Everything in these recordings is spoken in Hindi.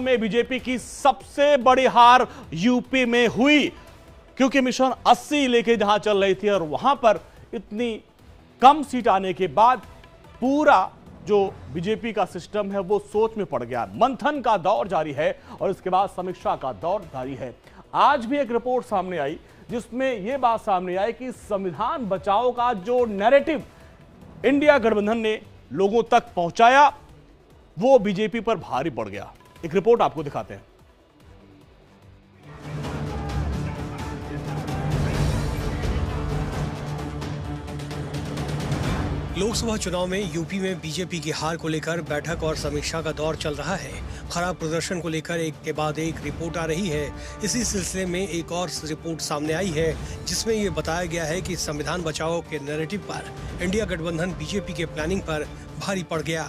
में बीजेपी की सबसे बड़ी हार यूपी में हुई, क्योंकि मिशन 80 लेके जहां चल रही थी और वहां पर इतनी कम सीट आने के बाद पूरा जो बीजेपी का सिस्टम है वो सोच में पड़ गया। मंथन का दौर जारी है और इसके बाद समीक्षा का दौर जारी है। आज भी एक रिपोर्ट सामने आई जिसमें यह बात सामने आई कि संविधान बचाओ का जो नैरेटिव इंडिया गठबंधन ने लोगों तक पहुंचाया वो बीजेपी पर भारी पड़ गया। एक रिपोर्ट आपको दिखाते हैं। लोकसभा चुनाव में यूपी में बीजेपी की हार को लेकर बैठक और समीक्षा का दौर चल रहा है। खराब प्रदर्शन को लेकर एक के बाद एक रिपोर्ट आ रही है। इसी सिलसिले में एक और रिपोर्ट सामने आई है जिसमें ये बताया गया है कि संविधान बचाओ के नैरेटिव पर इंडिया गठबंधन बीजेपी के प्लानिंग पर भारी पड़ गया।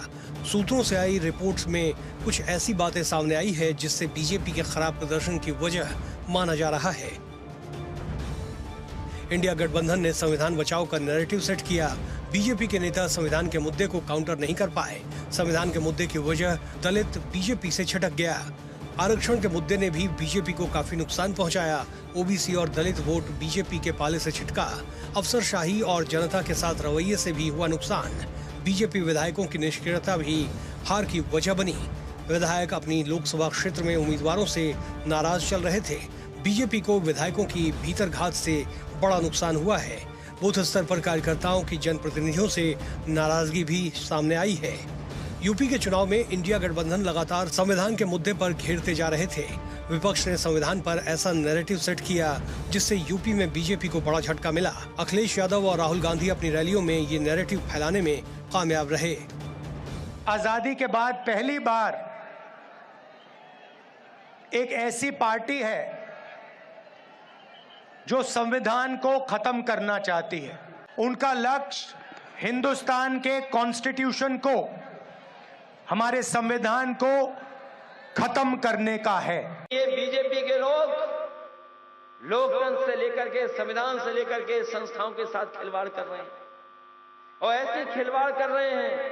सूत्रों से आई रिपोर्ट्स में कुछ ऐसी बातें सामने आई है जिससे बीजेपी के खराब प्रदर्शन की वजह माना जा रहा है। इंडिया गठबंधन ने संविधान बचाओ का नैरेटिव सेट किया। बीजेपी के नेता संविधान के मुद्दे को काउंटर नहीं कर पाए। संविधान के मुद्दे की वजह दलित बीजेपी से छिटक गया। आरक्षण के मुद्दे ने भी बीजेपी को काफी नुकसान पहुंचाया। ओबीसी और दलित वोट बीजेपी के पाले से छिटका। अफसरशाही और जनता के साथ रवैये से भी हुआ नुकसान। बीजेपी विधायकों की निष्क्रियता भी हार की वजह बनी। विधायक अपनी लोकसभा क्षेत्र में उम्मीदवारों से नाराज चल रहे थे। बीजेपी को विधायकों की भीतरघात से बड़ा नुकसान हुआ है। बूथ स्तर पर कार्यकर्ताओं की जनप्रतिनिधियों से नाराजगी भी सामने आई है। यूपी के चुनाव में इंडिया गठबंधन लगातार संविधान के मुद्दे पर घेरते जा रहे थे। विपक्ष ने संविधान पर ऐसा नैरेटिव सेट किया जिससे यूपी में बीजेपी को बड़ा झटका मिला। अखिलेश यादव और राहुल गांधी अपनी रैलियों में ये नैरेटिव फैलाने में कामयाब रहे। आजादी के बाद पहली बार एक ऐसी पार्टी है जो संविधान को खत्म करना चाहती है। उनका लक्ष्य हिंदुस्तान के कॉन्स्टिट्यूशन को, हमारे संविधान को खत्म करने का है। ये बीजेपी के लोग लोकतंत्र से लेकर के, संविधान से लेकर के संस्थाओं के साथ खिलवाड़ कर रहे हैं और ऐसे खिलवाड़ कर रहे हैं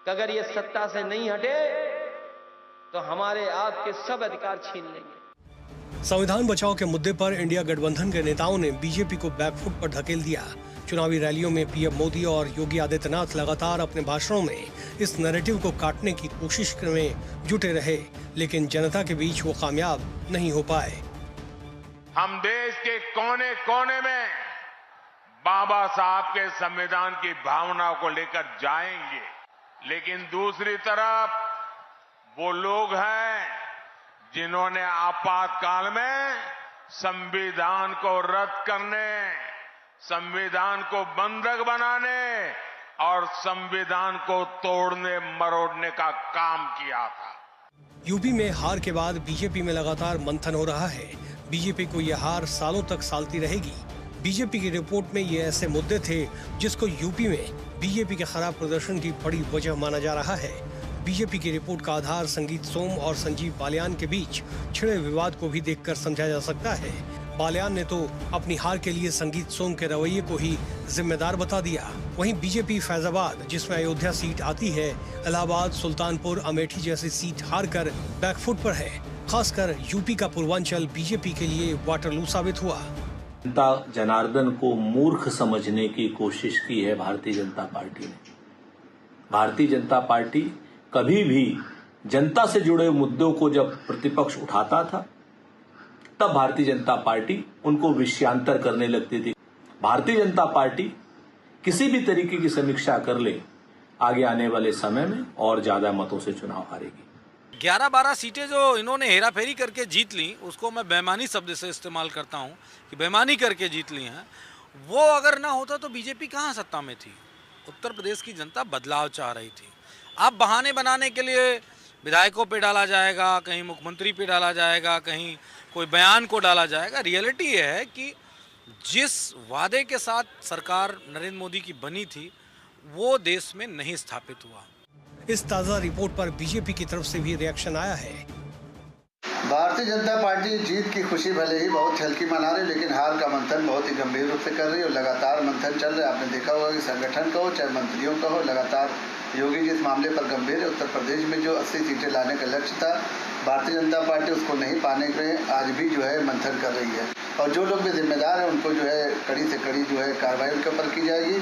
कि अगर ये सत्ता से नहीं हटे तो हमारे आपके सब अधिकार छीन लेंगे। संविधान बचाओ के मुद्दे पर इंडिया गठबंधन के नेताओं ने बीजेपी को बैकफुट पर धकेल दिया। चुनावी रैलियों में पीएम मोदी और योगी आदित्यनाथ लगातार अपने भाषणों में इस नैरेटिव को काटने की कोशिश में जुटे रहे, लेकिन जनता के बीच वो कामयाब नहीं हो पाए। हम देश के कोने कोने में बाबा साहब के संविधान की भावना को लेकर जाएंगे, लेकिन दूसरी तरफ वो लोग हैं जिन्होंने आपातकाल में संविधान को रद्द करने, संविधान को बंधक बनाने और संविधान को तोड़ने मरोड़ने का काम किया था। यूपी में हार के बाद बीजेपी में लगातार मंथन हो रहा है। बीजेपी को यह हार सालों तक सालती रहेगी। बीजेपी की रिपोर्ट में ये ऐसे मुद्दे थे जिसको यूपी में बीजेपी के खराब प्रदर्शन की बड़ी वजह माना जा रहा है। बीजेपी की रिपोर्ट का आधार संगीत सोम और संजीव बालियान के बीच छिड़े विवाद को भी देखकर समझा जा सकता है। बालियान ने तो अपनी हार के लिए संगीत सोम के रवैये को ही जिम्मेदार बता दिया। वहीं बीजेपी फैजाबाद, जिसमें अयोध्या सीट आती है, इलाहाबाद, सुल्तानपुर, अमेठी जैसी सीट हारकर बैकफुट पर है। खासकर यूपी का पूर्वांचल बीजेपी के लिए वाटरलू साबित हुआ। जनता जनार्दन को मूर्ख समझने की कोशिश की है भारतीय जनता पार्टी ने। भारतीय जनता पार्टी कभी भी जनता से जुड़े मुद्दों को जब प्रतिपक्ष उठाता था तब भारतीय जनता पार्टी उनको विषयांतर करने लगती थी। भारतीय जनता पार्टी किसी भी तरीके की समीक्षा कर ले, आगे आने वाले समय में और ज्यादा मतों से चुनाव हारेगी। 11-12 सीटें जो इन्होंने हेरा फेरी करके जीत ली, उसको मैं बेईमानी शब्द से इस्तेमाल करता हूं कि बेईमानी करके जीत ली हैं। वो अगर ना होता तो बीजेपी कहां सत्ता में थी। उत्तर प्रदेश की जनता बदलाव चाह रही थी। अब बहाने बनाने के लिए विधायकों पे डाला जाएगा, कहीं मुख्यमंत्री पे डाला जाएगा, कहीं कोई बयान को डाला जाएगा। रियलिटी ये है कि जिस वादे के साथ सरकार नरेंद्र मोदी की बनी थी वो देश में नहीं स्थापित हुआ। इस ताज़ा रिपोर्ट पर बीजेपी की तरफ से भी रिएक्शन आया है। भारतीय जनता पार्टी जीत की खुशी भले ही बहुत हल्की मना रही, लेकिन हार का मंथन बहुत ही गंभीर रूप से कर रही है और लगातार मंथन चल रहा है। आपने देखा होगा कि संगठन का हो चाहे मंत्रियों का हो, लगातार योगी जी इस मामले पर गंभीर है। उत्तर प्रदेश में जो 80 सीटें लाने का लक्ष्य था, भारतीय जनता पार्टी उसको नहीं पाने के लिए आज भी जो है मंथन कर रही है, और जो लोग भी जिम्मेदार हैं उनको जो है कड़ी से कड़ी जो है कार्रवाई उनके ऊपर की जाएगी।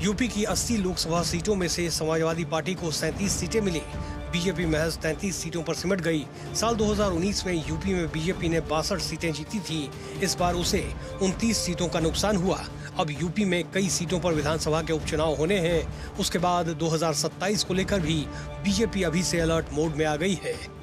यूपी की 80 लोकसभा सीटों में से समाजवादी पार्टी को 37 सीटें मिली। बीजेपी महज 33 सीटों पर सिमट गई। साल 2019 में यूपी में बीजेपी ने 62 सीटें जीती थी। इस बार उसे 29 सीटों का नुकसान हुआ। अब यूपी में कई सीटों पर विधानसभा के उपचुनाव होने हैं। उसके बाद 2027 को लेकर भी बीजेपी अभी से अलर्ट मोड में आ गई है।